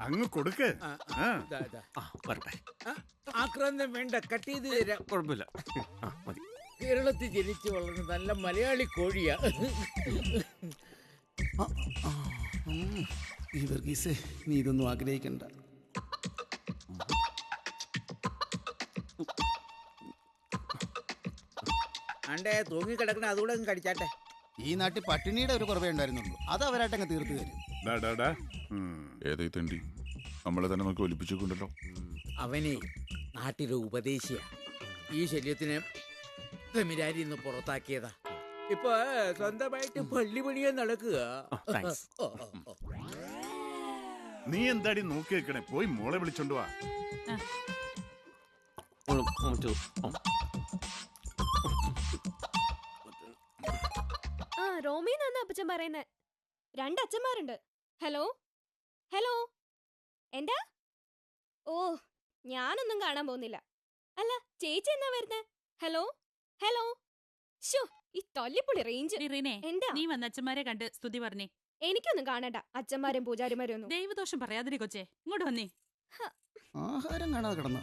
അങ്ങ് കൊടുക്ക്. വരട്ടെ. ആക്രാന്തം വേണ്ട, കട്ട് ചെയ്ത് തരാം. കുഴപ്പമില്ല, മതി. കേരളത്തിൽ ജനിച്ചു വളർന്ന നല്ല മലയാളി കോഴിയാ. ഈ വർഗീസേ, നീ ഇതൊന്നും ആഗ്രഹിക്കണ്ട. അണ്ടേ തൂങ്ങി കിടക്കണ അതുകൂടെ അങ്ങ് കടിച്ചാട്ടെ. ഈ നാട്ടിൽ പട്ടിണിയുടെ ഒരു കുറവേ ഉണ്ടായിരുന്നുള്ളൂ, അത് അവരായിട്ടങ്ങ് തീർത്തു തരും. ഏതേ തണ്ടി നമ്മളെ തന്നെ നമുക്ക് ഒലിപ്പിച്ചുകൊണ്ടല്ലോ. അവനെ നാട്ടിലെ ഉപദേശിയ ഈ ശല്യത്തിന് സെമിനാരി ഇന്ന് പുറത്താക്കിയതാ. ഇപ്പൊ സ്വന്തമായിട്ട് പള്ളി പണിയാൻ നടക്കുക. നീ എന്താടി നോക്കി വെക്കണേ? പോയി മോളെ വിളിച്ചോണ്ട് വാ. റോമിന്നാണ് അപ്പച്ചൻ പറയുന്നേ. രണ്ടച്ഛന്മാരുണ്ട്. ഹലോ ഹലോ, എന്താ? ഓ, ഞാനൊന്നും കാണാൻ പോകുന്നില്ല. അല്ല, ചേച്ചി എന്നാ വരുന്നേ? ഹലോ ഹലോ, ഷോ ഈ തൊല്ലിപ്പൊളി റേഞ്ച്. എന്താ നീ വന്ന അച്ഛന്മാരെ കണ്ട് സ്തുതി പറഞ്ഞേ. എനിക്കൊന്നും കാണണ്ട അച്ഛന്മാരും പൂജാരിമാരും ഒന്നും. ദൈവദോഷം പറയാതിരി കൊച്ചേ, ഇങ്ങോട്ട് വന്നേ. ആഹാരം കാണാതെ കിടന്നു.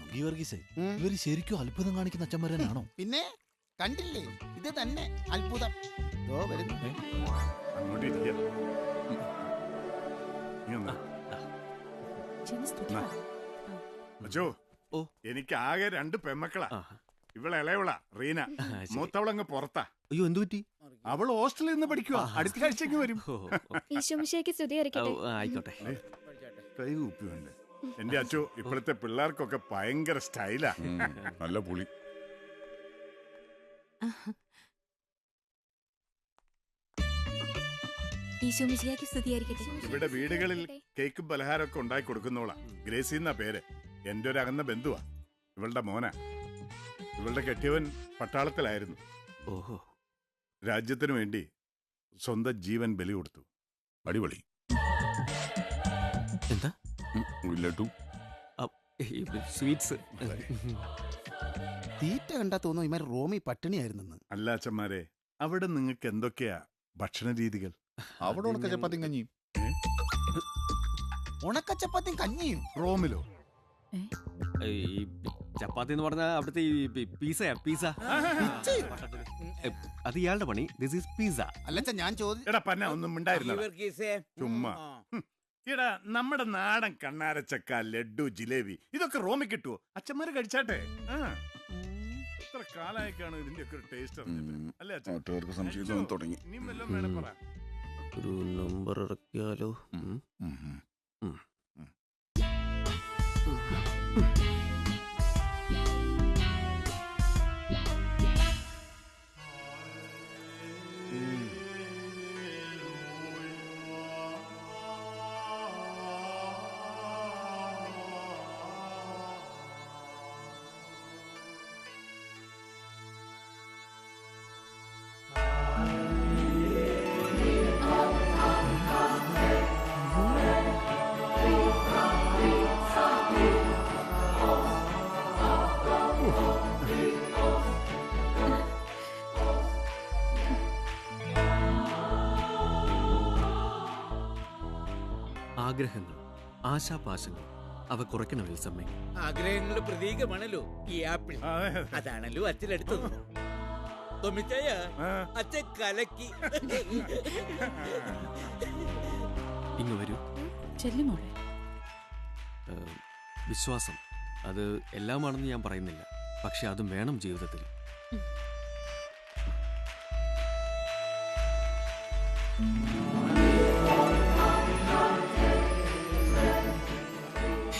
ഇവര് ശരിക്കും അത്ഭുതം കാണിക്കുന്ന അച്ഛന്മാരാണോ? പിന്നെ കണ്ടില്ലേ, ഇത് തന്നെ അത്ഭുതം. അങ്ങോട്ട് ഇരിക്കാം. എനിക്ക് ആകെ 2 പെമ്മക്കളാ. ഇവളെ ഇളയവളാ റീന, മൂത്തവളങ്ങ് പുറത്താ. അയ്യോ, എന്തു പറ്റി? അവൾ ഹോസ്റ്റലിൽ നിന്ന് പഠിക്കുവാ. അടുത്ത ആഴ്ചക്ക് വരും. ഈശോമിശിഹായ്ക്ക് സ്തുതി ആയിക്കോട്ടെ. കൈ കൂപ്പി വേണ്ട. എന്റെ അച്ഛോ, ഇപ്പോഴത്തെ പിള്ളേർക്കൊക്കെ ഭയങ്കര സ്റ്റൈലാ. നല്ല പുളി. ഇവിടെ വീടുകളിൽ കേക്കും പലഹാരമൊക്കെ ഉണ്ടാക്കി കൊടുക്കുന്നോളാ. ഗ്രേസി എന്നാ പേര്. എന്റെ ഒരു അകന്ന ബന്ധുവാ. ഇവളുടെ മോനാ. ഇവളുടെ കെട്ടിയവൻ പട്ടാളത്തിലായിരുന്നു. ഓഹോ. രാജ്യത്തിനു വേണ്ടി സ്വന്തം ജീവൻ ബലി കൊടുത്തു. അടിപൊളി. എന്താ? സ്വീറ്റ്സ്. തീറ്റ കണ്ടാ തോന്നുന്നു ഇമാർ റോമി പട്ടിണിയായിരുന്നെന്ന്. അല്ല അച്ഛന്മാരെ, അവിടെ നിങ്ങൾക്ക് എന്തൊക്കെയാ ഭക്ഷണ രീതികൾ? അവിടെ ഉണക്ക ചപ്പാത്തിയും കഞ്ഞിയും. ഉണക്ക ചപ്പാത്തിയും കഞ്ഞിയും റോമിലോ? ചപ്പാത്തി എന്ന് പറഞ്ഞാൽ അവിടുത്തെ പിസയാ. പിസ അത് ഇയാളുടെ പണി. This is pizza. അല്ല, ഞാൻ ഒന്നും ഉണ്ടായിരുന്നില്ല. ചുമ്മാ. എടാ, നമ്മുടെ നാടൻ കണ്ണാരച്ചക്ക, ലഡു, ജിലേബി ഇതൊക്കെ റോമിൽ കിട്ടുവോ? അച്ഛന്മാര് കഴിച്ചാട്ടെ. എത്ര കാലായിക്കാണ് ഇതിന്റെ ഒക്കെ ഒരു ടേസ്റ്റ് അല്ലേ അച്ഛൻ? സംശയം തുടങ്ങി. ഇനിയും വല്ലതും വേണം പറ. ഒരു നമ്പർ ഇറക്കിയാലോ? ആഗ്രഹങ്ങൾ, ആശാപാശങ്ങൾ, അവ കുറയ്ക്കണം വിൽസമ്മേ. ആഗ്രഹങ്ങളുടെ പ്രതീകമാണല്ലോ ഈ ആപ്പിൾ. അതാണല്ലോ അച്ഛനെടുത്തത്. അച്ഛൻ കലക്കി. ഇങ്ങ് വരൂ. ചെല്ലുമോളെ. വിശ്വാസം അത് എല്ലാമാണെന്ന് ഞാൻ പറയുന്നില്ല, പക്ഷെ അതും വേണം ജീവിതത്തിൽ.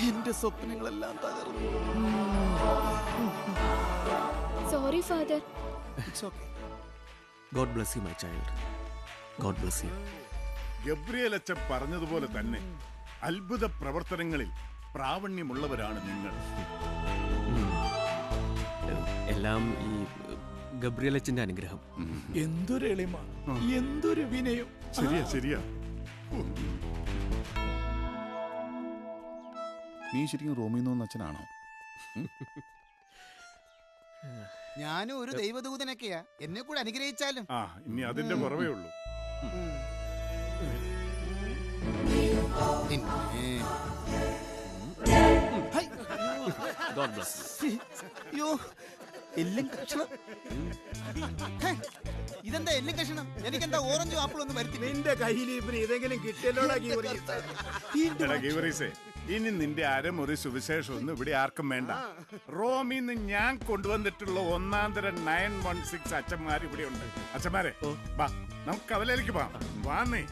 എന്റെ സ്വപ്നങ്ങളെല്ലാം തകർന്നു. Sorry father. God bless you my child. God bless you. Gabriel അച്ഛൻ പറഞ്ഞതുപോലെ തന്നെ അത്ഭുത പ്രവർത്തനങ്ങളിൽ പ്രാവണ്യമുള്ളവരാണ് നിങ്ങൾ. എല്ലാം ഈ ഗബ്രിയേൽ അച്ഛന്റെ അനുഗ്രഹം. എന്തൊരു എളിമ, എന്തൊരു വിനയം. ശരിയാ ശരിയാ. നീ ശരിക്കും റോമിൽ നിന്ന് അച്ഛനാണോ? ഞാനും ഒരു ദൈവദൂതനൊക്കെയാ. എന്നെ കൂടെ അനുഗ്രഹിച്ചാലും. ഇനി അതിന്റെ കുറവേ ഉള്ളൂ. God bless you. അയ്യോ എല്ലും കഷണം. ഹേ, ഇതെന്താ എല്ലും കഷണം? എനിക്കെന്താ ഓറഞ്ചും ആപ്പിളും ഒന്നും വരുത്തില്ല. നിന്റെ കയ്യിൽ ഇതെങ്കിലും കിട്ടിയല്ലോടാ എടാ ഗീവറീസേ, ഇനി നിന്റെ അരമുറി സുവിശേഷം ഒന്നും ഇവിടെ ആർക്കും വേണ്ട. റോമിന്ന് ഞാൻ കൊണ്ടുവന്നിട്ടുള്ള 1-തരം 916 അച്ഛന്മാർ ഇവിടെ ഉണ്ട്. അച്ഛന്മാരെ വാ, നമുക്ക് കവലയിലേക്ക് പോവാം. വാന്നേ.